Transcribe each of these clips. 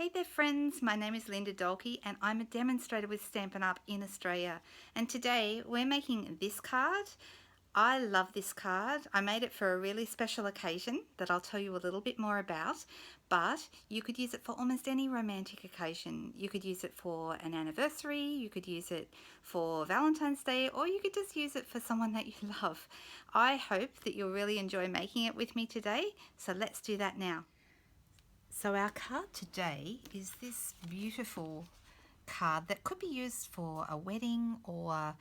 Hey there friends, my name is Linda Dolke and I'm a demonstrator with Stampin' Up in Australia, and today we're making this card. I love this card. I made it for a really special occasion that I'll tell you a little bit more about, but you could use it for almost any romantic occasion. You could use it for an anniversary, you could use it for Valentine's Day, or you could just use it for someone that you love. I hope that you'll really enjoy making it with me today, so let's do that now. So our card today is this beautiful card that could be used for a wedding or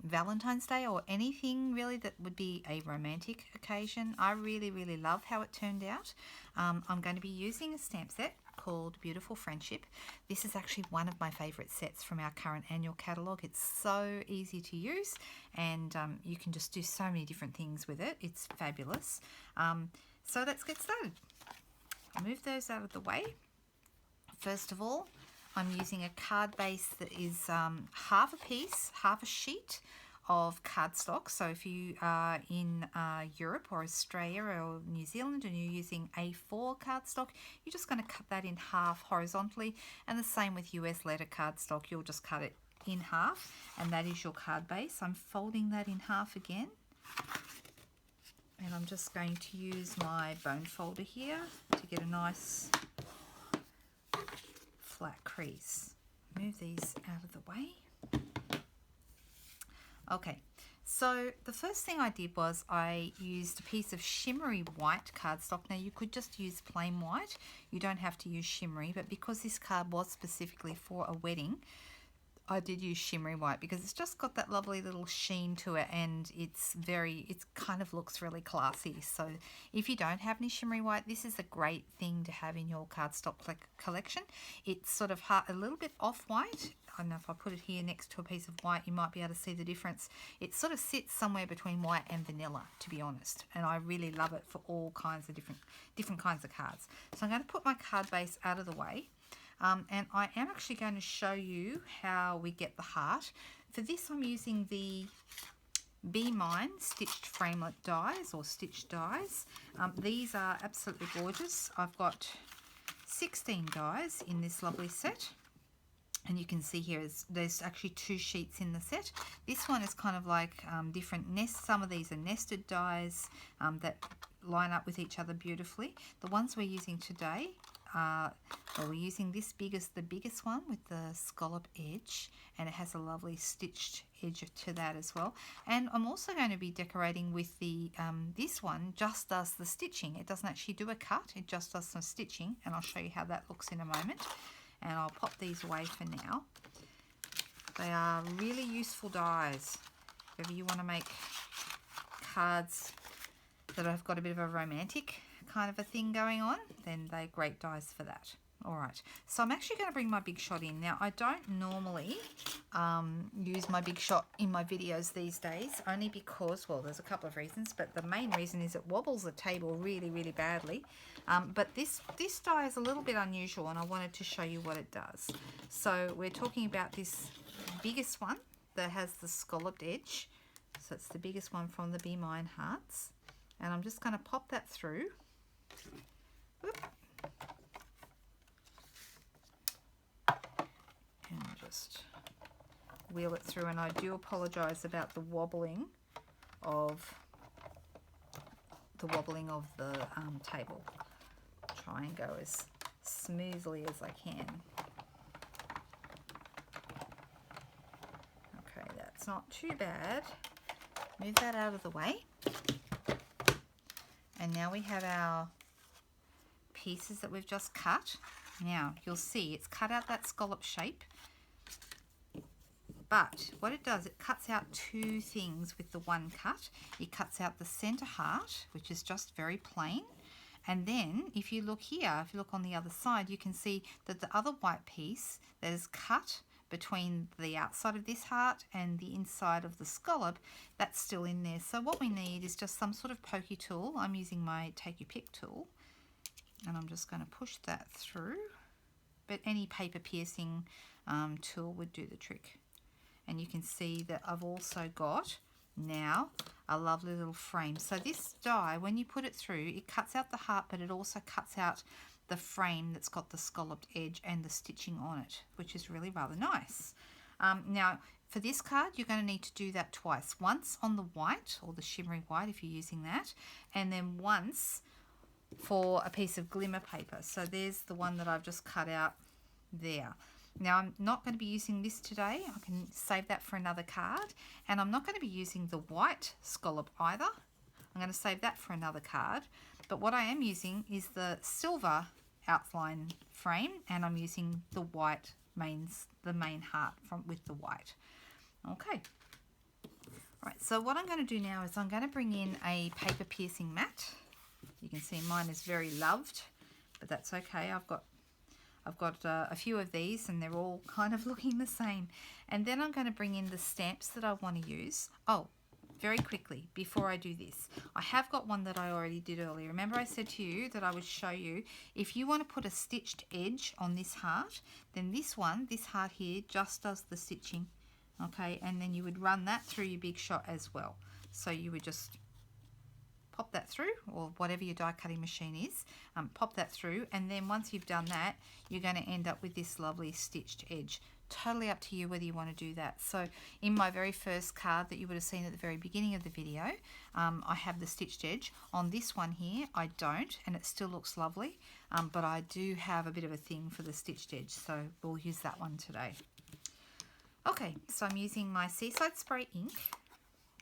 Valentine's Day or anything really that would be a romantic occasion. I really love how it turned out. I'm going to be using a stamp set called Beautiful Friendship. This is actually one of my favourite sets from our current annual catalogue. It's so easy to use and you can just do so many different things with it. It's fabulous. So let's get started. Move those out of the way. First of all, I'm using a card base that is half a piece, half a sheet of cardstock. So if you are in Europe or Australia or New Zealand and you're using A4 cardstock, you're just going to cut that in half horizontally, and the same with US letter cardstock, you'll just cut it in half, and that is your card base. I'm folding that in half again. And I'm just going to use my bone folder here to get a nice flat crease. Move these out of the way. Okay, so the first thing I did was I used a piece of shimmery white cardstock. Now you could just use plain white. You don't have to use shimmery, but because this card was specifically for a wedding, I did use shimmery white because it's just got that lovely little sheen to it, and it kind of looks really classy. So if you don't have any shimmery white, this is a great thing to have in your cardstock collection. It's sort of a little bit off-white. I don't know if I put it here next to a piece of white, you might be able to see the difference. It sort of sits somewhere between white and vanilla, to be honest, and I really love it for all kinds of different kinds of cards. So I'm going to put my card base out of the way. And I am actually going to show you how we get the heart. For this I'm using the Be Mine stitched framelit dies or stitched dies. These are absolutely gorgeous. I've got 16 dies in this lovely set. And you can see here there's actually 2 sheets in the set. This one is kind of like different nests. Some of these are nested dies that line up with each other beautifully. The ones we're using today we're using the biggest one with the scallop edge, and it has a lovely stitched edge to that as well. And I'm also going to be decorating with the this one just does the stitching. It doesn't actually do a cut, it just does some stitching, and I'll show you how that looks in a moment. And I'll pop these away for now. They are really useful dies if ever you want to make cards that have got a bit of a romantic kind of a thing going on, then they're great dies for that. Alright, so I'm actually going to bring my Big Shot in. Now I don't normally use my Big Shot in my videos these days, only because, well, there's a couple of reasons, but the main reason is it wobbles the table really badly. But this die is a little bit unusual, and I wanted to show you what it does. So we're talking about this biggest one that has the scalloped edge. So it's the biggest one from the Be Mine hearts, and I'm just going to pop that through. Whoop. And just wheel it through, and I do apologize about the wobbling of the table. Try and go as smoothly as I can. Okay, that's not too bad. Move that out of the way. And now we have our pieces that we've just cut. Now you'll see it's cut out that scallop shape, but what it does, it cuts out 2 things with the one cut. It cuts out the center heart, which is just very plain, and then if you look here, if you look on the other side, you can see that the other white piece that is cut between the outside of this heart and the inside of the scallop, that's still in there. So what we need is just some sort of pokey tool. I'm using my Take Your Pick tool, and I'm just going to push that through, but any paper piercing tool would do the trick. And you can see that I've also got now a lovely little frame. So this die, when you put it through, it cuts out the heart, but it also cuts out the frame that's got the scalloped edge and the stitching on it, which is really rather nice. Now, for this card, you're going to need to do that twice. Once on the white, or the shimmery white if you're using that, and then once for a piece of glimmer paper. So there's the one that I've just cut out there. Now, I'm not going to be using this today. I can save that for another card. And I'm not going to be using the white scallop either. I'm going to save that for another card. But what I am using is the silver outline frame, and I'm using the white the main heart with the white. Okay. All right, so what I'm going to do now is I'm going to bring in a paper piercing mat. You can see mine is very loved, but that's okay. I've got a few of these and they're all kind of looking the same. And then I'm going to bring in the stamps that I want to use. Oh, very quickly, before I do this, I have got one that I already did earlier. Remember I said to you that I would show you, if you want to put a stitched edge on this heart, then this heart here, just does the stitching, okay? And then you would run that through your big shot as well. So you would just pop that through, or whatever your die cutting machine is, pop that through, and then once you've done that, you're going to end up with this lovely stitched edge. Totally up to you whether you want to do that. So in my very first card that you would have seen at the very beginning of the video, I have the stitched edge. On this one here, I don't, and it still looks lovely, but I do have a bit of a thing for the stitched edge, so we'll use that one today. Okay, so I'm using my Seaside Spray ink.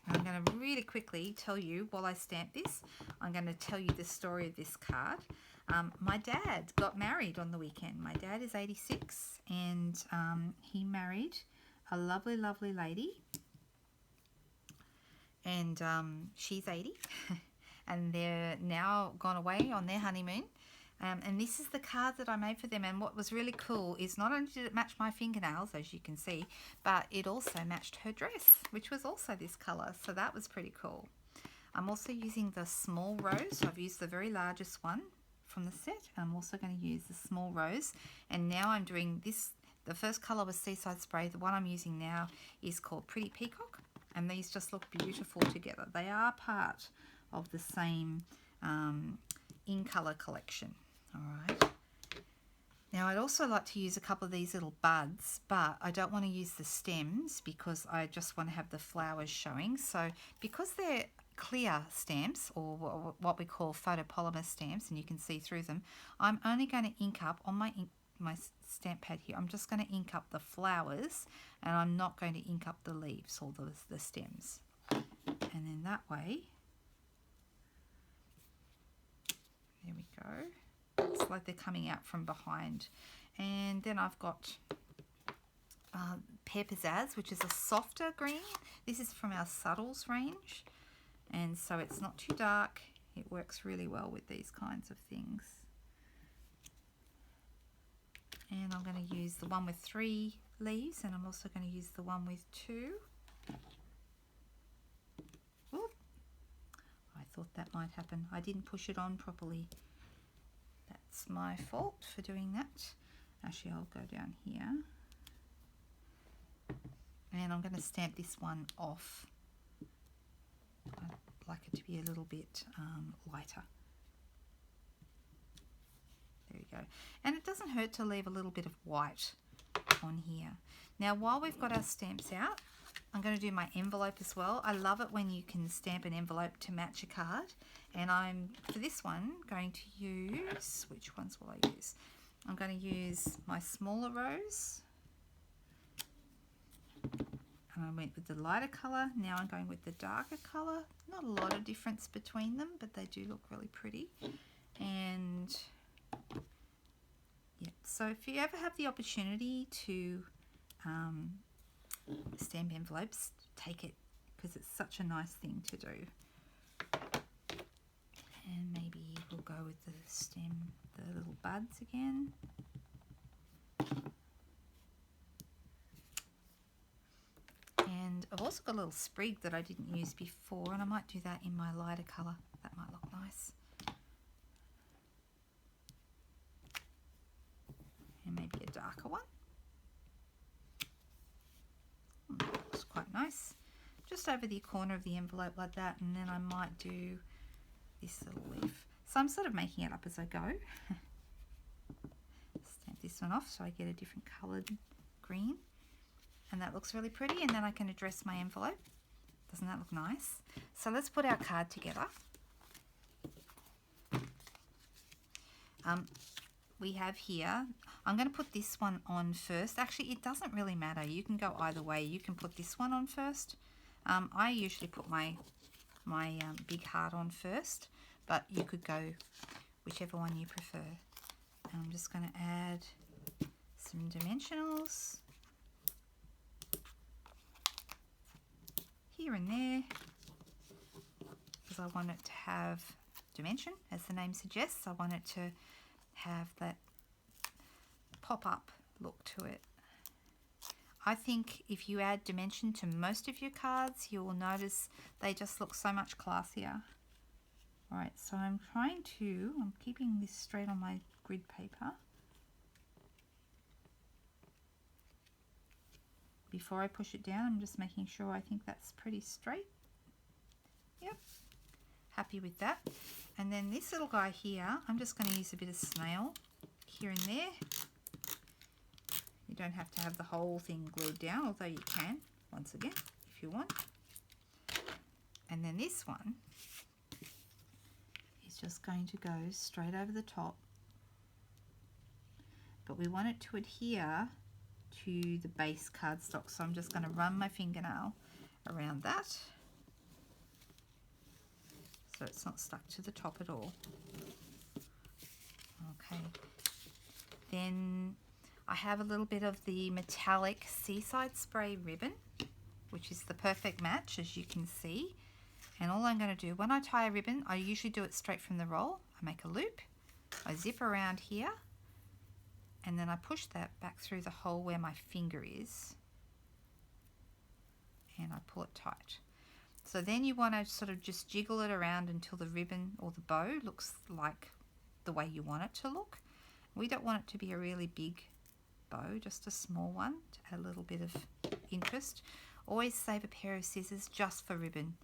I'm going to really quickly tell you, while I stamp this, I'm going to tell you the story of this card. My dad got married on the weekend. My dad is 86, and he married a lovely, lovely lady, and she's 80, and they're now gone away on their honeymoon. And this is the card that I made for them. And what was really cool is not only did it match my fingernails, as you can see, but it also matched her dress, which was also this colour. So that was pretty cool. I'm also using the small rose. So I've used the very largest one from the set. I'm also going to use the small rose. And now I'm doing this. The first colour was Seaside Spray. The one I'm using now is called Pretty Peacock. And these just look beautiful together. They are part of the same in colour collection. All right. Now I'd also like to use a couple of these little buds, but I don't want to use the stems because I just want to have the flowers showing. So because they're clear stamps, or what we call photopolymer stamps, and you can see through them, I'm only going to ink up on my stamp pad here. I'm just going to ink up the flowers, and I'm not going to ink up the leaves or the stems. And then that way, there we go. It's like they're coming out from behind. And then I've got Pear Pizzazz, which is a softer green. This is from our Subtles range, and so it's not too dark. It works really well with these kinds of things. And I'm going to use the one with 3 leaves, and I'm also going to use the one with 2. Ooh, I thought that might happen. I didn't push it on properly. That's my fault for doing that. Actually, I'll go down here. And I'm going to stamp this one off. I'd like it to be a little bit lighter. There we go. And it doesn't hurt to leave a little bit of white on here. Now, while we've got our stamps out, I'm going to do my envelope as well. I love it when you can stamp an envelope to match a card. And I'm, for this one, going to use, which ones will I use? I'm going to use my smaller rose. And I went with the lighter colour. Now I'm going with the darker colour. Not a lot of difference between them, but they do look really pretty. And yeah, so if you ever have the opportunity to stamp envelopes, take it, because it's such a nice thing to do. And maybe we'll go with the stem, the little buds again. And I've also got a little sprig that I didn't use before, and I might do that in my lighter colour. That might look nice. And maybe a darker one. Looks quite nice. Just over the corner of the envelope like that, and then I might do this little leaf. So I'm sort of making it up as I go. this one off so I get a different coloured green. And that looks really pretty, and then I can address my envelope. Doesn't that look nice? So let's put our card together. We have here, I'm going to put this one on first. Actually, it doesn't really matter. You can go either way. You can put this one on first. I usually put my big heart on first, but you could go whichever one you prefer. And I'm just going to add some dimensionals here and there, because I want it to have dimension, as the name suggests. I want it to have that pop-up look to it. I think if you add dimension to most of your cards, you will notice they just look so much classier. Alright, so I'm keeping this straight on my grid paper. Before I push it down, I'm just making sure I think that's pretty straight. Yep, happy with that. And then this little guy here, I'm just going to use a bit of snail here and there. You don't have to have the whole thing glued down, although you can, once again, if you want. And then this one is just going to go straight over the top. But we want it to adhere to the base cardstock, so I'm just going to run my fingernail around that so it's not stuck to the top at all. Okay, then I have a little bit of the metallic Seaside Spray ribbon, which is the perfect match, as you can see. And all I'm going to do, when I tie a ribbon, I usually do it straight from the roll. I make a loop, I zip around here, and then I push that back through the hole where my finger is, and I pull it tight. So then you want to sort of just jiggle it around until the ribbon or the bow looks like the way you want it to look. We don't want it to be a really big bow, just a small one to add a little bit of interest. Always save a pair of scissors just for ribbon.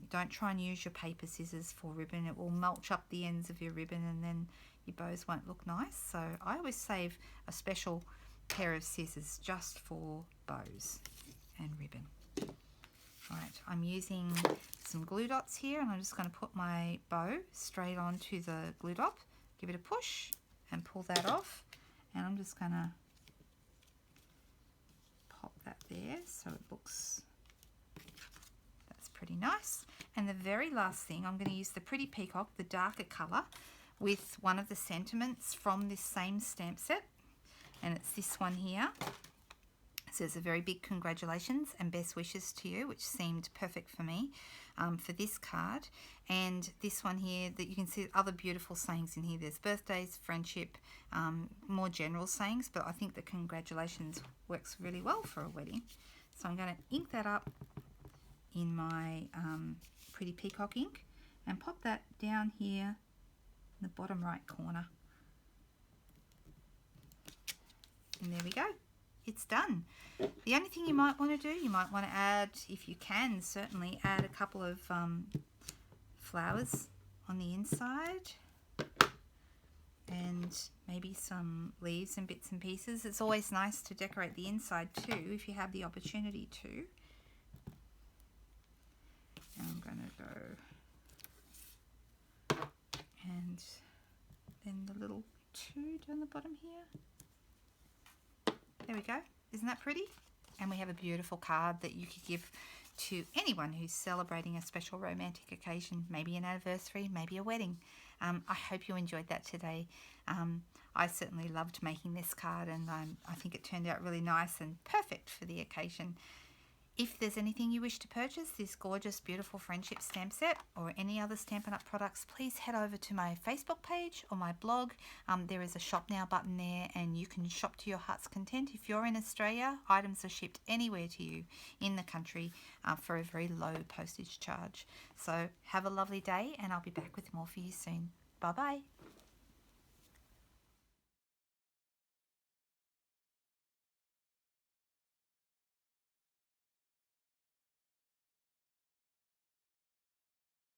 Don't try and use your paper scissors for ribbon. It will mulch up the ends of your ribbon and then your bows won't look nice. So I always save a special pair of scissors just for bows and ribbon. Right, I'm using some glue dots here, and I'm just going to put my bow straight onto the glue dot, give it a push and pull that off, and I'm just going to pop that there so it looks, that's pretty nice. And the very last thing, I'm going to use the Pretty Peacock, the darker colour, with one of the sentiments from this same stamp set, and it's this one here. It says a very big congratulations and best wishes to you, which seemed perfect for me for this card. And this one here, that you can see other beautiful sayings in here. There's birthdays, friendship, more general sayings, but I think the congratulations works really well for a wedding. So I'm going to ink that up in my Pretty Peacock ink and pop that down here in the bottom right corner. And there we go. It's done. The only thing you might want to do, you might want to add, if you can, certainly add a couple of flowers on the inside and maybe some leaves and bits and pieces. It's always nice to decorate the inside too if you have the opportunity to. And I'm going to go and then the little two down the bottom here. There we go. Isn't that pretty? And we have a beautiful card that you could give to anyone who's celebrating a special romantic occasion, maybe an anniversary, maybe a wedding. I hope you enjoyed that today. I certainly loved making this card, and I think it turned out really nice and perfect for the occasion. If there's anything you wish to purchase, this gorgeous, beautiful friendship stamp set or any other Stampin' Up! Products, please head over to my Facebook page or my blog. There is a Shop Now button there, and you can shop to your heart's content. If you're in Australia, items are shipped anywhere to you in the country for a very low postage charge. So have a lovely day, and I'll be back with more for you soon. Bye-bye.